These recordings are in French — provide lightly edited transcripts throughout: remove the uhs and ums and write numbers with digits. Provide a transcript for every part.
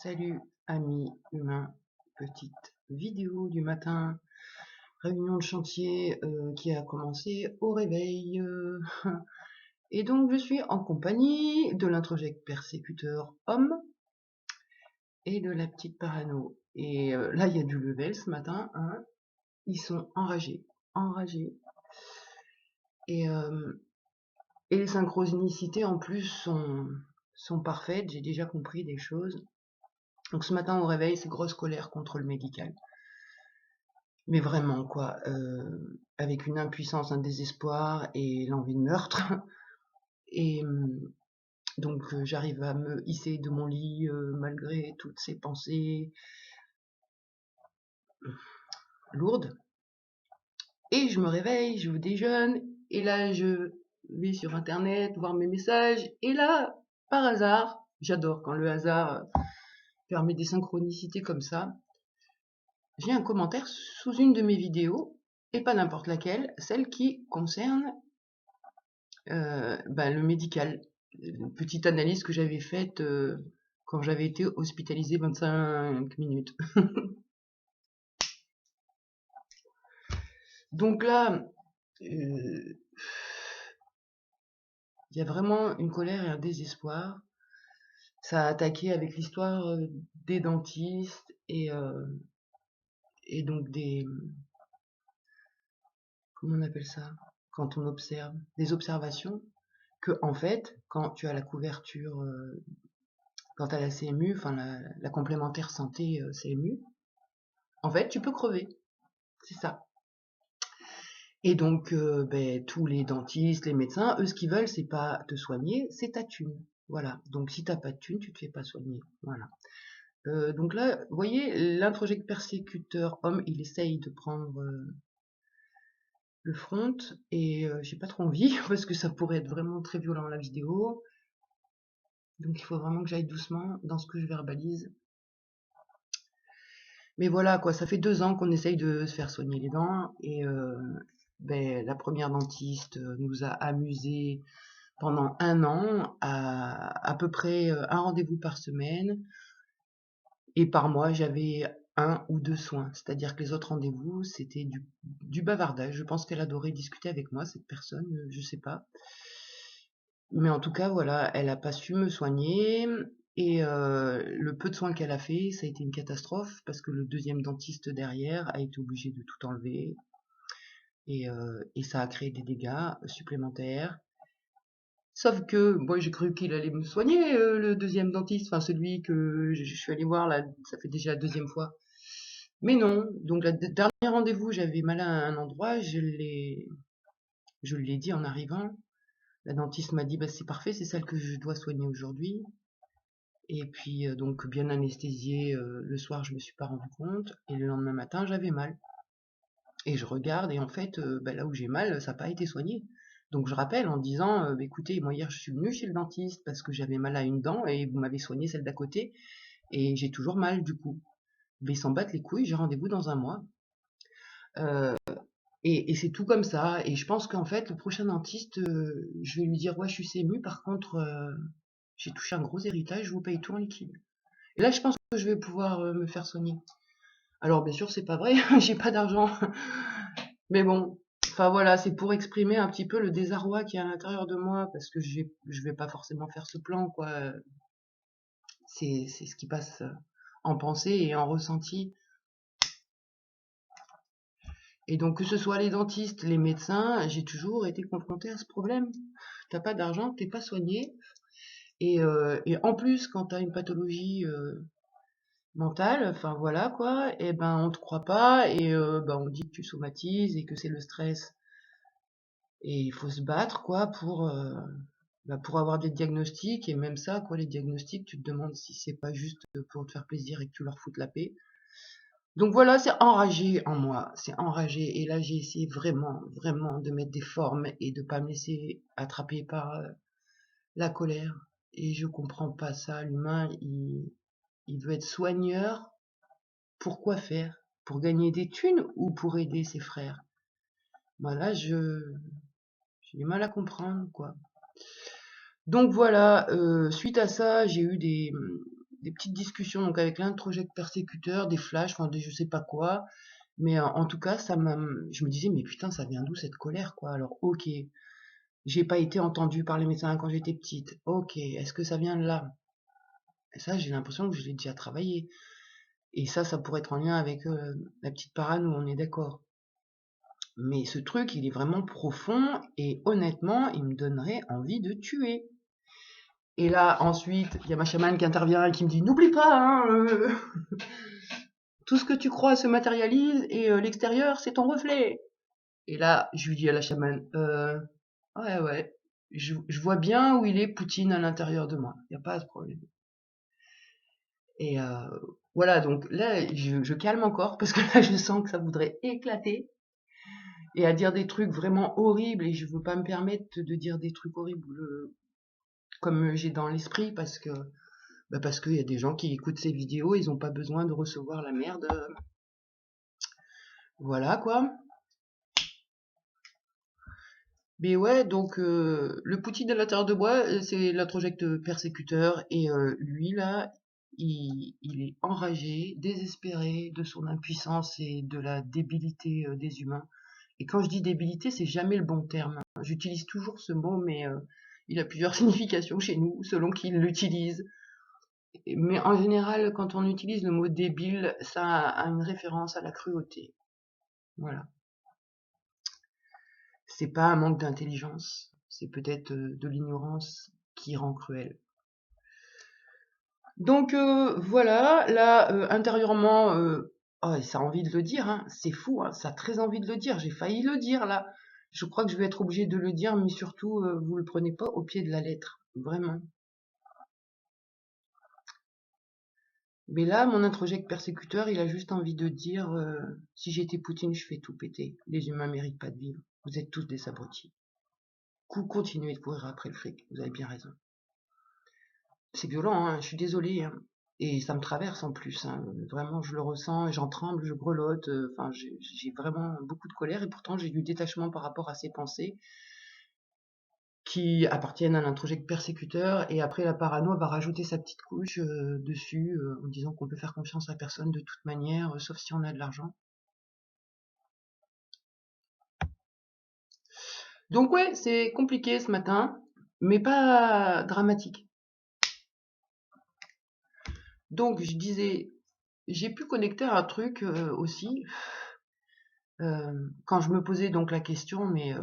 Salut amis humains, petite vidéo du matin, réunion de chantier qui a commencé au réveil. Et donc je suis en compagnie de l'introject persécuteur homme et de la petite parano. Et là il y a du level ce matin, hein. Ils sont enragés. Et, euh, et les synchronicités en plus sont parfaites, j'ai déjà compris des choses. Donc ce matin au réveil, c'est grosse colère contre le médical. Mais vraiment, quoi, avec une impuissance, un désespoir et l'envie de meurtre. Et donc j'arrive à me hisser de mon lit malgré toutes ces pensées lourdes. Et je me réveille, je déjeune, et là je vais sur internet voir mes messages, et là, par hasard, j'adore quand le hasard permet des synchronicités comme ça, j'ai un commentaire sous une de mes vidéos, et pas n'importe laquelle, celle qui concerne le médical. Une petite analyse que j'avais faite quand j'avais été hospitalisée 25 minutes. Donc là, il y a vraiment une colère et un désespoir. Ça a attaqué avec l'histoire des dentistes et donc des... Comment on appelle ça? Quand on observe, des observations, que en fait, quand tu as la couverture, quand tu as la CMU, enfin la complémentaire santé CMU, en fait, tu peux crever. C'est ça. Et donc, tous les dentistes, les médecins, eux, ce qu'ils veulent, c'est pas te soigner, c'est ta thune. Voilà. Donc, si t'as pas de thune, tu te fais pas soigner. Voilà. Donc là, vous voyez, l'introject persécuteur homme, il essaye de prendre le front et j'ai pas trop envie parce que ça pourrait être vraiment très violent la vidéo. Donc, il faut vraiment que j'aille doucement dans ce que je verbalise. Mais voilà, quoi, ça fait 2 ans qu'on essaye de se faire soigner les dents et la première dentiste nous a amusés pendant 1 an, à peu près un rendez-vous par semaine, et par mois, j'avais 1 ou 2 soins. C'est-à-dire que les autres rendez-vous, c'était du bavardage. Je pense qu'elle adorait discuter avec moi, cette personne, je sais pas. Mais en tout cas, voilà, elle a pas su me soigner, et le peu de soins qu'elle a fait, ça a été une catastrophe, parce que le deuxième dentiste derrière a été obligé de tout enlever, et ça a créé des dégâts supplémentaires. Sauf que moi j'ai cru qu'il allait me soigner, le deuxième dentiste, enfin celui que je suis allée voir là, ça fait déjà la deuxième fois. Mais non, donc le dernier rendez-vous, j'avais mal à un endroit, je l'ai dit en arrivant. La dentiste m'a dit bah c'est parfait, c'est celle que je dois soigner aujourd'hui. Et puis donc bien anesthésiée, le soir je me suis pas rendu compte, et le lendemain matin j'avais mal. Et je regarde, et en fait, là où j'ai mal, ça n'a pas été soigné. Donc je rappelle en disant, écoutez, moi hier je suis venue chez le dentiste parce que j'avais mal à une dent et vous m'avez soigné celle d'à côté et j'ai toujours mal du coup. Mais ils s'en battent les couilles, j'ai rendez-vous dans 1 mois. Euh, et c'est tout comme ça. Et je pense qu'en fait, le prochain dentiste, je vais lui dire, ouais, je suis CMU, par contre, j'ai touché un gros héritage, je vous paye tout en liquide. Et là, je pense que je vais pouvoir me faire soigner. Alors bien sûr, c'est pas vrai, j'ai pas d'argent. Mais bon, enfin voilà, c'est pour exprimer un petit peu le désarroi qui est à l'intérieur de moi, parce que je vais pas forcément faire ce plan, quoi. C'est ce qui passe en pensée et en ressenti. Et donc, que ce soit les dentistes, les médecins, j'ai toujours été confrontée à ce problème. T'as pas d'argent, t'es pas soigné. Et en plus, quand t'as une pathologie mentale, enfin voilà quoi, et ben on te croit pas, et on dit que tu somatises et que c'est le stress. Et il faut se battre quoi pour avoir des diagnostics, et même ça quoi, les diagnostics, tu te demandes si c'est pas juste pour te faire plaisir et que tu leur foutes la paix. Donc voilà, c'est enragé en moi, c'est enragé, et là j'ai essayé vraiment de mettre des formes et de pas me laisser attraper par la colère. Et je comprends pas ça, l'humain il veut être soigneur, pourquoi faire? Pour gagner des thunes ou pour aider ses frères? Voilà, j'ai du mal à comprendre quoi. Donc voilà, suite à ça, j'ai eu des petites discussions donc avec l'introject persécuteur, des flashs, enfin des je sais pas quoi. Mais en tout cas, je me disais, mais putain, ça vient d'où cette colère, quoi? Alors, ok, j'ai pas été entendue par les médecins quand j'étais petite. Ok, est-ce que ça vient de là? Et ça, j'ai l'impression que je l'ai déjà travaillé. Et ça pourrait être en lien avec la petite parano, on est d'accord. Mais ce truc, il est vraiment profond et honnêtement, il me donnerait envie de tuer. Et là, ensuite, il y a ma chamane qui intervient et qui me dit, n'oublie pas, hein, tout ce que tu crois se matérialise et l'extérieur, c'est ton reflet. Et là, je lui dis à la chamane, ouais, je vois bien où il est Poutine à l'intérieur de moi. Il n'y a pas de problème. Et voilà, donc là, je calme encore parce que là, je sens que ça voudrait éclater et à dire des trucs vraiment horribles et je veux pas me permettre de dire des trucs horribles comme j'ai dans l'esprit parce qu'il y a des gens qui écoutent ces vidéos, ils ont pas besoin de recevoir la merde. Voilà quoi. Mais ouais, donc le Poutine à l'intérieur de moi, c'est l'introject persécuteur et lui là, il est enragé, désespéré de son impuissance et de la débilité des humains. Et quand je dis débilité, c'est jamais le bon terme. J'utilise toujours ce mot, mais il a plusieurs significations chez nous, selon qui l'utilise. Mais en général, quand on utilise le mot débile, ça a une référence à la cruauté. Voilà. C'est pas un manque d'intelligence, c'est peut-être de l'ignorance qui rend cruel. Donc voilà, là, intérieurement, oh, ça a envie de le dire, hein, c'est fou, hein, ça a très envie de le dire, j'ai failli le dire là. Je crois que je vais être obligée de le dire, mais surtout, vous le prenez pas au pied de la lettre, vraiment. Mais là, mon introject persécuteur, il a juste envie de dire, si j'étais Poutine, je fais tout péter. Les humains méritent pas de vivre. Vous êtes tous des abrutis. Continuez de courir après le fric, vous avez bien raison. C'est violent, hein, je suis désolée, hein. Et ça me traverse en plus, hein. Vraiment, je le ressens, et j'en tremble, je grelotte, enfin, j'ai vraiment beaucoup de colère, et pourtant j'ai du détachement par rapport à ces pensées qui appartiennent à l'introject persécuteur, et après la parano va rajouter sa petite couche dessus, en disant qu'on peut faire confiance à personne de toute manière, sauf si on a de l'argent. Donc ouais, c'est compliqué ce matin, mais pas dramatique. Donc je disais, j'ai pu connecter un truc aussi, quand je me posais donc la question, mais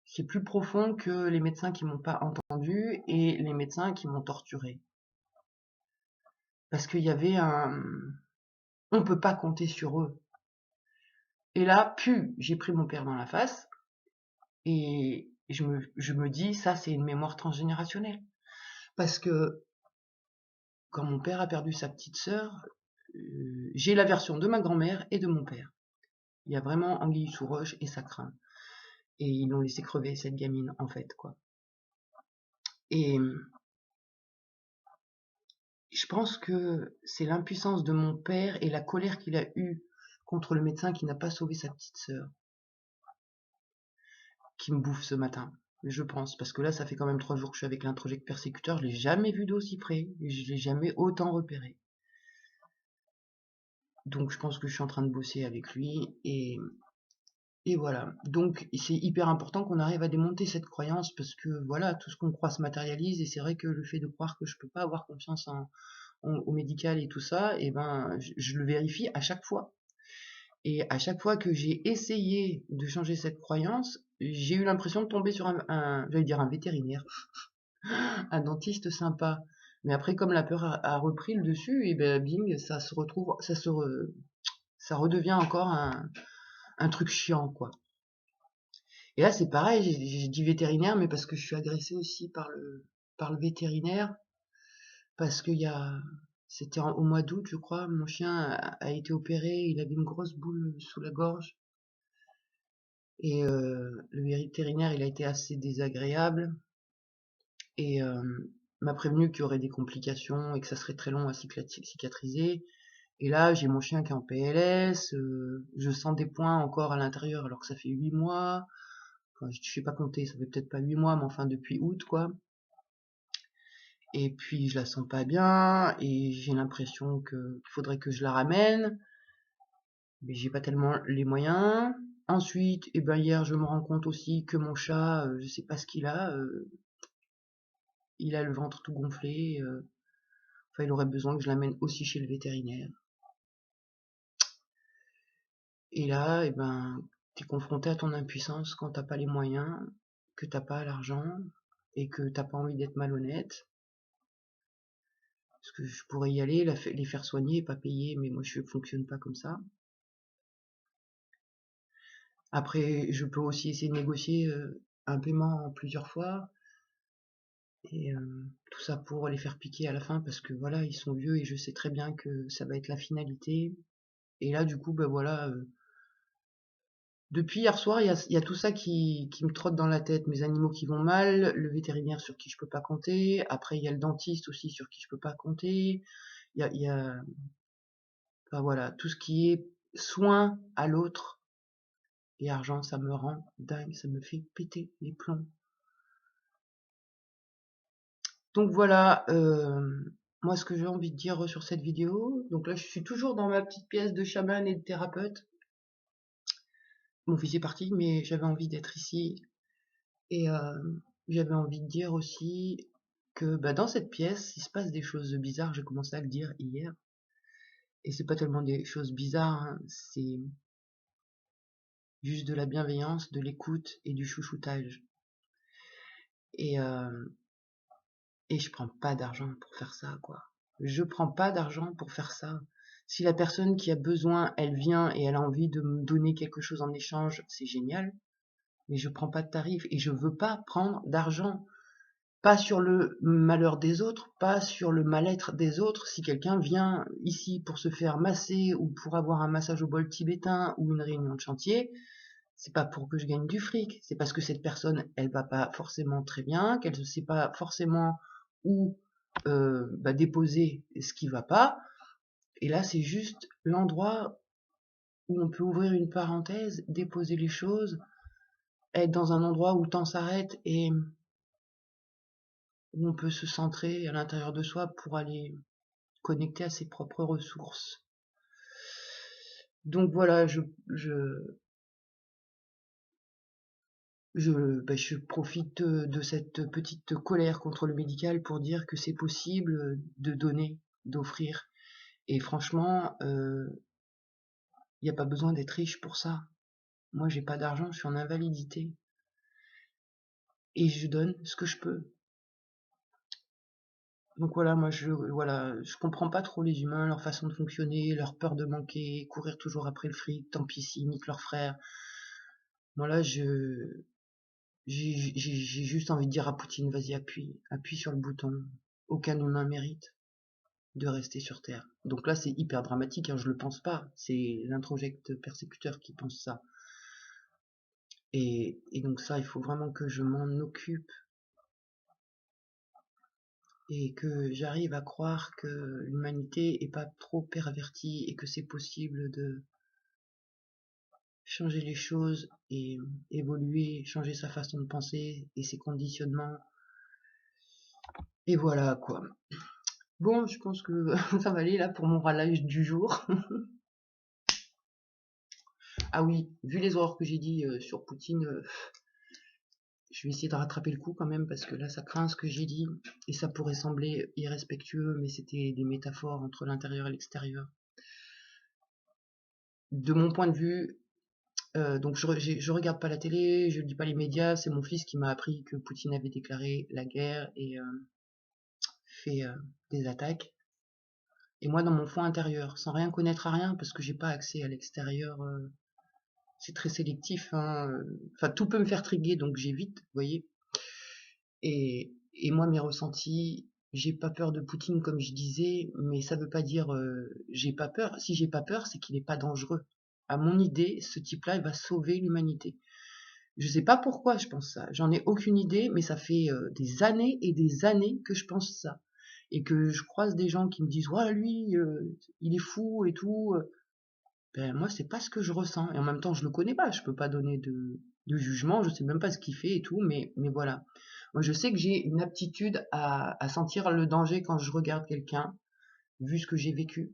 c'est plus profond que les médecins qui m'ont pas entendu et les médecins qui m'ont torturé. Parce qu'il y avait on peut pas compter sur eux. Et là, j'ai pris mon père dans la face et je me dis, ça c'est une mémoire transgénérationnelle. Parce que quand mon père a perdu sa petite sœur, j'ai la version de ma grand-mère et de mon père. Il y a vraiment anguille sous roche et ça craint. Et ils l'ont laissé crever, cette gamine, en fait, quoi. Et je pense que c'est l'impuissance de mon père et la colère qu'il a eue contre le médecin qui n'a pas sauvé sa petite sœur qui me bouffe ce matin. Je pense, parce que là, ça fait quand même 3 jours que je suis avec l'introject persécuteur, je l'ai jamais vu d'aussi près, et je l'ai jamais autant repéré. Donc je pense que je suis en train de bosser avec lui, et voilà. Donc c'est hyper important qu'on arrive à démonter cette croyance, parce que voilà, tout ce qu'on croit se matérialise, et c'est vrai que le fait de croire que je peux pas avoir confiance au médical et tout ça, et ben je le vérifie à chaque fois. Et à chaque fois que j'ai essayé de changer cette croyance, j'ai eu l'impression de tomber sur j'allais dire un vétérinaire, un dentiste sympa. Mais après, comme la peur a repris le dessus, et ben bing, ça se retrouve, ça redevient encore un truc chiant, quoi. Et là, c'est pareil, j'ai dit vétérinaire, mais parce que je suis agressée aussi par le vétérinaire, parce c'était au mois d'août, je crois, mon chien a été opéré, il avait une grosse boule sous la gorge. Et le vétérinaire, il a été assez désagréable et m'a prévenu qu'il y aurait des complications et que ça serait très long à cicatriser. Et là, j'ai mon chien qui est en PLS, je sens des points encore à l'intérieur alors que ça fait 8 mois. Enfin, je sais pas compter, ça fait peut-être pas 8 mois, mais enfin depuis août, quoi. et puis je la sens pas bien, et j'ai l'impression qu'il faudrait que je la ramène, mais j'ai pas tellement les moyens. Ensuite, et ben hier, je me rends compte aussi que mon chat, je sais pas ce qu'il a, il a le ventre tout gonflé, enfin il aurait besoin que je l'amène aussi chez le vétérinaire. Et là, et ben, t'es confronté à ton impuissance quand t'as pas les moyens, que t'as pas l'argent, et que t'as pas envie d'être malhonnête. Parce que je pourrais y aller, les faire soigner et pas payer, mais moi je fonctionne pas comme ça. Après, je peux aussi essayer de négocier un paiement en plusieurs fois, et tout ça pour les faire piquer à la fin, parce que voilà, ils sont vieux et je sais très bien que ça va être la finalité. Et là, du coup, ben voilà, depuis hier soir, il y a tout ça qui me trotte dans la tête. Mes animaux qui vont mal, le vétérinaire sur qui je peux pas compter. Après, il y a le dentiste aussi sur qui je peux pas compter. Il y a, enfin voilà, tout ce qui est soin à l'autre et argent, ça me rend dingue, ça me fait péter les plombs. Donc voilà, moi ce que j'ai envie de dire sur cette vidéo. Donc là, je suis toujours dans ma petite pièce de chaman et de thérapeute. Mon fils est parti, mais j'avais envie d'être ici. Et j'avais envie de dire aussi que bah, dans cette pièce, il se passe des choses bizarres. J'ai commencé à le dire hier. Et c'est pas tellement des choses bizarres, hein, c'est juste de la bienveillance, de l'écoute et du chouchoutage. Et, euh, et je prends pas d'argent pour faire ça, quoi. Je prends pas d'argent pour faire ça. Si la personne qui a besoin, elle vient et elle a envie de me donner quelque chose en échange, c'est génial. Mais je prends pas de tarif et je veux pas prendre d'argent. Pas sur le malheur des autres, pas sur le mal-être des autres. Si quelqu'un vient ici pour se faire masser ou pour avoir un massage au bol tibétain ou une réunion de chantier, c'est pas pour que je gagne du fric, c'est parce que cette personne, elle va pas forcément très bien, qu'elle ne sait pas forcément où déposer ce qui va pas. Et là, c'est juste l'endroit où on peut ouvrir une parenthèse, déposer les choses, être dans un endroit où le temps s'arrête et où on peut se centrer à l'intérieur de soi pour aller connecter à ses propres ressources. Donc voilà, je profite de cette petite colère contre le médical pour dire que c'est possible de donner, d'offrir. Et franchement, il n'y a pas besoin d'être riche pour ça. Moi, j'ai pas d'argent, je suis en invalidité. Et je donne ce que je peux. Donc voilà, moi je comprends pas trop les humains, leur façon de fonctionner, leur peur de manquer, courir toujours après le fric, tant pis s'ils niquent leurs frères. Moi là, j'ai juste envie de dire à Poutine, vas-y, appuie sur le bouton. Aucun humain mérite de rester sur Terre. Donc là, c'est hyper dramatique, hein, je le pense pas. C'est l'introject persécuteur qui pense ça. Et donc ça, il faut vraiment que je m'en occupe et que j'arrive à croire que l'humanité est pas trop pervertie et que c'est possible de changer les choses et évoluer, changer sa façon de penser et ses conditionnements. Et voilà quoi. Bon, je pense que ça va aller là pour mon râlage du jour. Ah oui, vu les horreurs que j'ai dit sur Poutine, je vais essayer de rattraper le coup quand même parce que là ça craint ce que j'ai dit et ça pourrait sembler irrespectueux, mais c'était des métaphores entre l'intérieur et l'extérieur. De mon point de vue, donc je regarde pas la télé, je lis pas les médias, c'est mon fils qui m'a appris que Poutine avait déclaré la guerre et fait des attaques. Et moi dans mon fond intérieur, sans rien connaître à rien, parce que j'ai pas accès à l'extérieur, c'est très sélectif, hein, enfin tout peut me faire triguer, donc j'évite, vous voyez. Et moi mes ressentis, j'ai pas peur de Poutine comme je disais, mais ça veut pas dire j'ai pas peur. Si j'ai pas peur, c'est qu'il est pas dangereux. À mon idée, ce type-là, il va sauver l'humanité. Je sais pas pourquoi je pense ça, j'en ai aucune idée, mais ça fait des années et des années que je pense ça. Et que je croise des gens qui me disent ouais lui il est fou et tout. Ben moi c'est pas ce que je ressens. Et en même temps je le connais pas, je peux pas donner de jugement, je sais même pas ce qu'il fait et tout, mais voilà. Moi, je sais que j'ai une aptitude à sentir le danger quand je regarde quelqu'un, vu ce que j'ai vécu.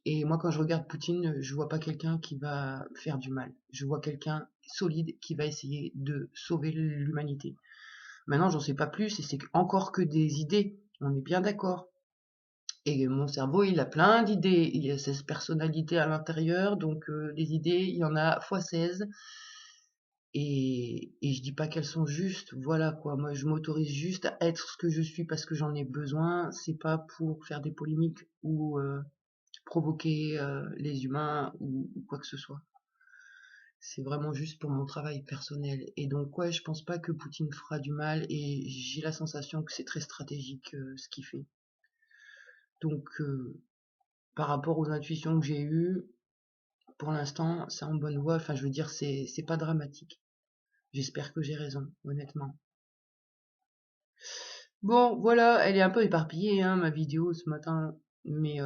Et moi, quand je regarde Poutine, je vois pas quelqu'un qui va faire du mal. Je vois quelqu'un solide qui va essayer de sauver l'humanité. Maintenant, j'en sais pas plus et c'est encore que des idées. On est bien d'accord. Et mon cerveau, il a plein d'idées. Il y a 16 personnalités à l'intérieur, donc les idées, il y en a fois 16. Et je dis pas qu'elles sont justes, voilà quoi. Moi, je m'autorise juste à être ce que je suis parce que j'en ai besoin. C'est pas pour faire des polémiques ou provoquer les humains ou quoi que ce soit. C'est vraiment juste pour mon travail personnel. Et donc, ouais, je pense pas que Poutine fera du mal et j'ai la sensation que c'est très stratégique ce qu'il fait. Donc, par rapport aux intuitions que j'ai eues, pour l'instant, c'est en bonne voie. Enfin, je veux dire, c'est pas dramatique. J'espère que j'ai raison, honnêtement. Bon, voilà, elle est un peu éparpillée, hein, ma vidéo ce matin. Mais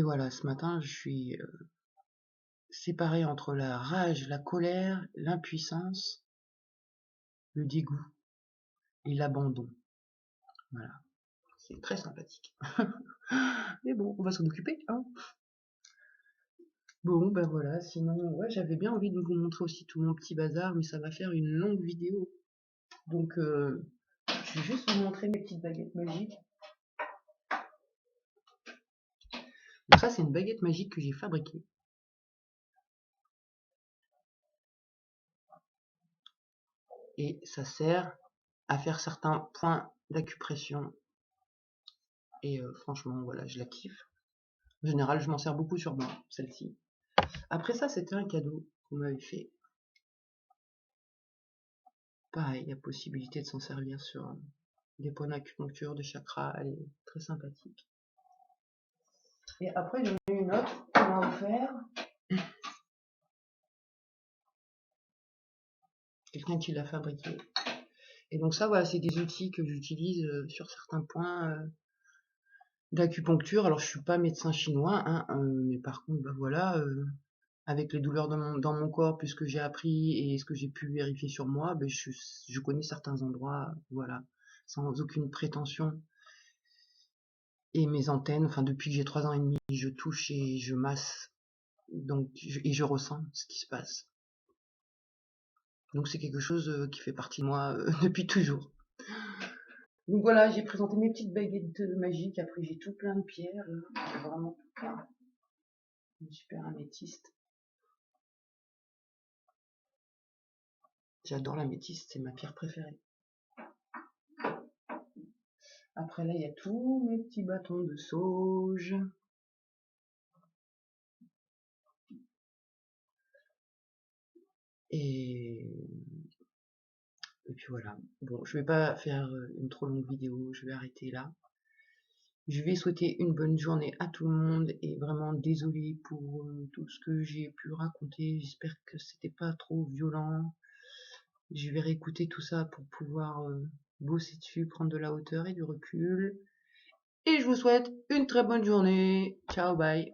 voilà, ce matin, je suis séparée entre la rage, la colère, l'impuissance, le dégoût et l'abandon. Voilà, c'est très sympathique. Mais bon, on va s'en occuper, hein. Bon, ben voilà, sinon, ouais, j'avais bien envie de vous montrer aussi tout mon petit bazar, mais ça va faire une longue vidéo. Donc, je vais juste vous montrer mes petites baguettes magiques. Donc ça, c'est une baguette magique que j'ai fabriquée. Et ça sert à faire certains points d'acupression. Et franchement, voilà, je la kiffe. En général, je m'en sers beaucoup sur moi, celle-ci. Après ça, c'était un cadeau qu'on m'avait fait. Pareil, il y a possibilité de s'en servir sur des points d'acupuncture, de chakras, elle est très sympathique. Et après, j'en ai une autre qu'on m'a offert. Quelqu'un qui l'a fabriqué. Et donc ça, voilà, c'est des outils que j'utilise sur certains points d'acupuncture. Alors, je suis pas médecin chinois, hein, mais par contre, bah voilà, avec les douleurs dans mon corps, puisque j'ai appris et ce que j'ai pu vérifier sur moi, ben je connais certains endroits, voilà, sans aucune prétention. Et mes antennes, enfin depuis que j'ai 3 ans et demi, je touche et je masse, donc et je ressens ce qui se passe. Donc c'est quelque chose qui fait partie de moi depuis toujours. Donc voilà, j'ai présenté mes petites baguettes magiques. Après j'ai tout plein de pierres, là. J'ai vraiment tout plein. Une super améthyste. J'adore l'améthyste, c'est ma pierre préférée. Après là, il y a tous mes petits bâtons de sauge. Et puis voilà. Bon, je vais pas faire une trop longue vidéo, je vais arrêter là. Je vais souhaiter une bonne journée à tout le monde et vraiment désolé pour tout ce que j'ai pu raconter. J'espère que c'était pas trop violent. Je vais réécouter tout ça pour pouvoir bosser dessus, prendre de la hauteur et du recul. Et je vous souhaite une très bonne journée. Ciao, bye.